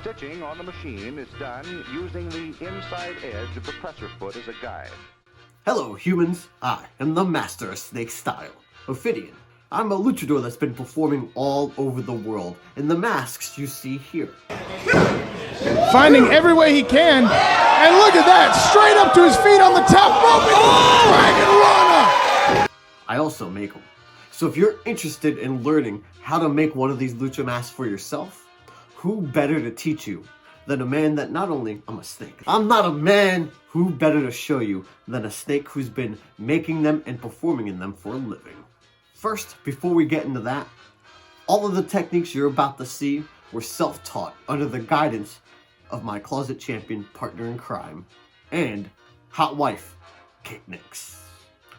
Stitching on the machine is done using the inside edge of the presser foot as a guide. Hello humans, I am the master of snake style, Ophidian. I'm a luchador that's been performing all over the world in the masks you see here. Finding every way he can, and look at that, straight up to his feet on the top rope, Dragon Rana! I also make them. So if you're interested in learning how to make one of these lucha masks for yourself, who better to teach you than a man that not only, I'm a snake, I'm not a man, who better to show you than a snake who's been making them and performing in them for a living. First, before we get into that, all of the techniques you're about to see were self-taught under the guidance of my closet champion partner in crime and hot wife, Kate Nix.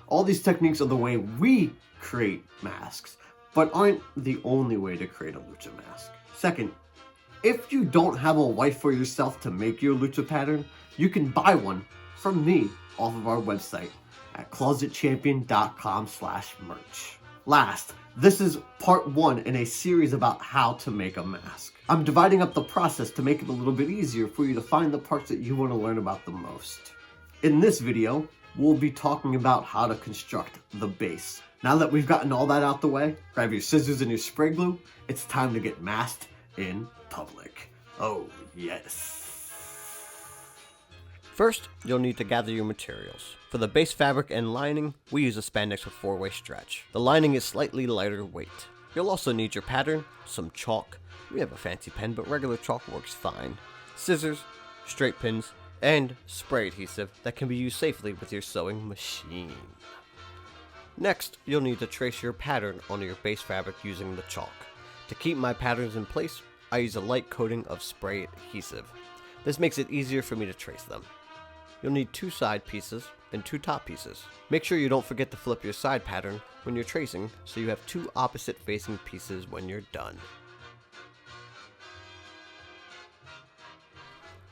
All these techniques are the way we create masks, but aren't the only way to create a lucha mask. Second, if you don't have a wife for yourself to make your lucha pattern, you can buy one from me off of our website at closetchampion.com/merch. Last, this is part 1 in a series about how to make a mask. I'm dividing up the process to make it a little bit easier for you to find the parts that you want to learn about the most. In this video, we'll be talking about how to construct the base. Now that we've gotten all that out the way, grab your scissors and your spray glue, it's time to get masked in public. Oh yes. First, you'll need to gather your materials. For the base fabric and lining, we use a spandex with 4-way stretch. The lining is slightly lighter weight. You'll also need your pattern, some chalk, we have a fancy pen but regular chalk works fine, scissors, straight pins, and spray adhesive that can be used safely with your sewing machine. Next, you'll need to trace your pattern onto your base fabric using the chalk. To keep my patterns in place, I use a light coating of spray adhesive. This makes it easier for me to trace them. You'll need 2 side pieces and 2 top pieces. Make sure you don't forget to flip your side pattern when you're tracing so you have 2 opposite facing pieces when you're done.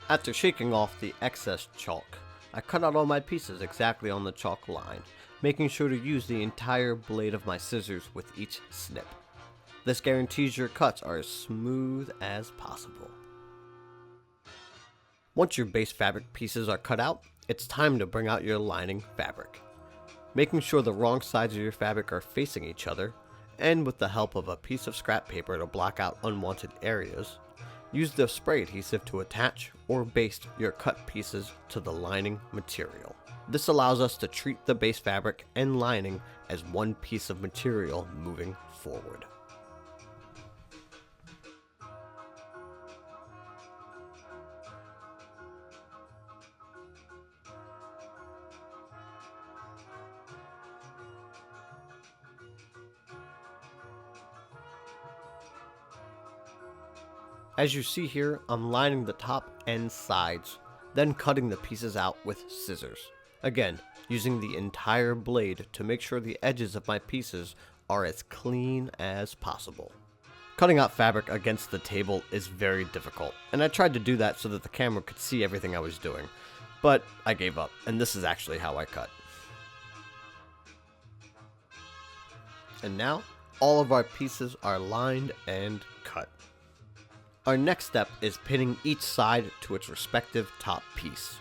After shaking off the excess chalk, I cut out all my pieces exactly on the chalk line, making sure to use the entire blade of my scissors with each snip. This guarantees your cuts are as smooth as possible. Once your base fabric pieces are cut out, it's time to bring out your lining fabric. Making sure the wrong sides of your fabric are facing each other, and with the help of a piece of scrap paper to block out unwanted areas, use the spray adhesive to attach or baste your cut pieces to the lining material. This allows us to treat the base fabric and lining as one piece of material moving forward. As you see here, I'm lining the top and sides, then cutting the pieces out with scissors. Again, using the entire blade to make sure the edges of my pieces are as clean as possible. Cutting out fabric against the table is very difficult, and I tried to do that so that the camera could see everything I was doing, but I gave up, and this is actually how I cut. And now, all of our pieces are lined and cut. Our next step is pinning each side to its respective top piece.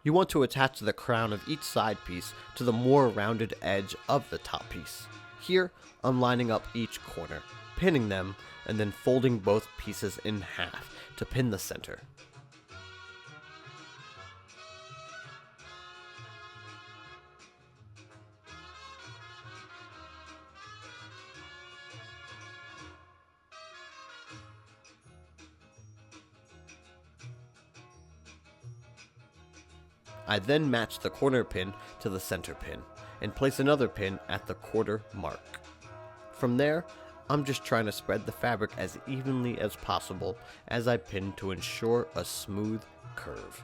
You want to attach the crown of each side piece to the more rounded edge of the top piece. Here, I'm lining up each corner, pinning them, and then folding both pieces in half to pin the center. I then match the corner pin to the center pin, and place another pin at the quarter mark. From there, I'm just trying to spread the fabric as evenly as possible as I pin to ensure a smooth curve.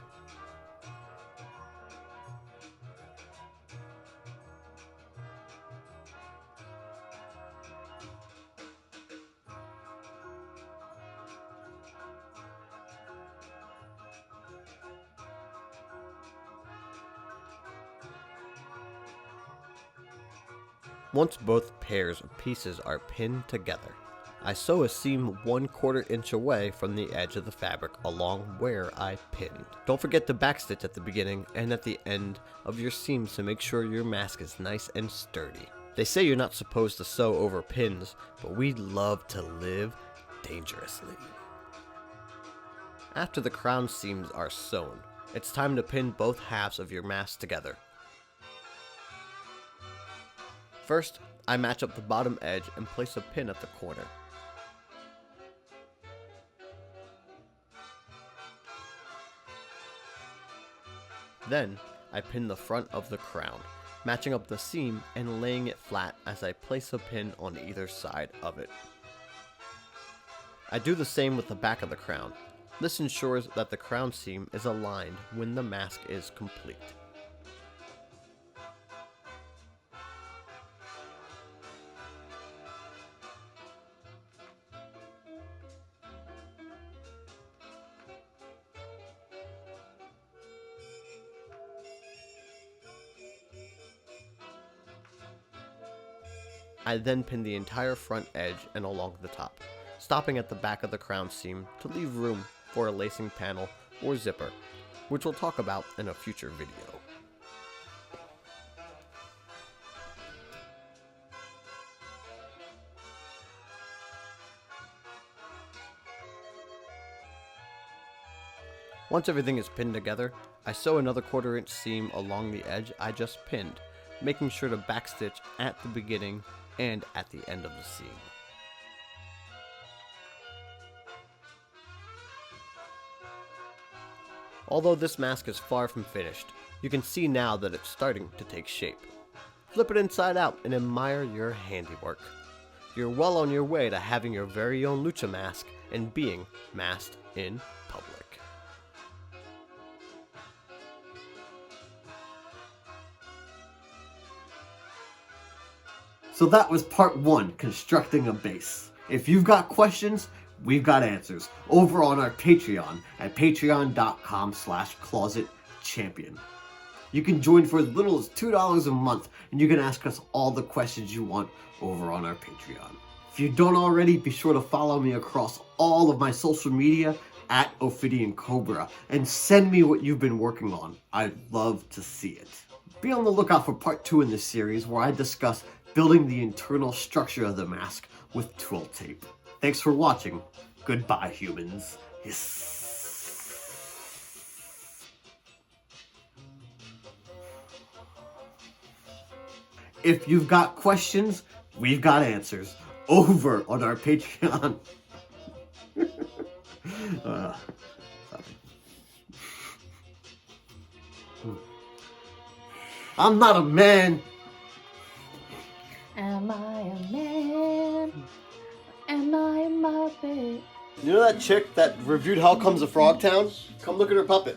Once both pairs of pieces are pinned together, I sew a seam 1/4 inch away from the edge of the fabric along where I pinned. Don't forget to backstitch at the beginning and at the end of your seams to make sure your mask is nice and sturdy. They say you're not supposed to sew over pins, but we love to live dangerously. After the crown seams are sewn, it's time to pin both halves of your mask together. First, I match up the bottom edge and place a pin at the corner. Then, I pin the front of the crown, matching up the seam and laying it flat as I place a pin on either side of it. I do the same with the back of the crown. This ensures that the crown seam is aligned when the mask is complete. I then pin the entire front edge and along the top, stopping at the back of the crown seam to leave room for a lacing panel or zipper, which we'll talk about in a future video. Once everything is pinned together, I sew another 1/4 inch seam along the edge I just pinned, making sure to backstitch at the beginning and at the end of the seam. Although this mask is far from finished, you can see now that it's starting to take shape. Flip it inside out and admire your handiwork. You're well on your way to having your very own lucha mask and being masked in public. So that was part 1, constructing a base. If you've got questions, we've got answers over on our Patreon at patreon.com/closetchampion. You can join for as little as $2 a month, and you can ask us all the questions you want over on our Patreon. If you don't already, be sure to follow me across all of my social media at Ophidian Cobra, and send me what you've been working on. I'd love to see it. Be on the lookout for part 2 in this series, where I discuss building the internal structure of the mask with twill tape. Thanks for watching. Goodbye, humans. Yes. If you've got questions, we've got answers over on our Patreon. I'm not a man. Am I a man? Am I a Muppet? You know that chick that reviewed How Comes a Frog Town? Come look at her puppet.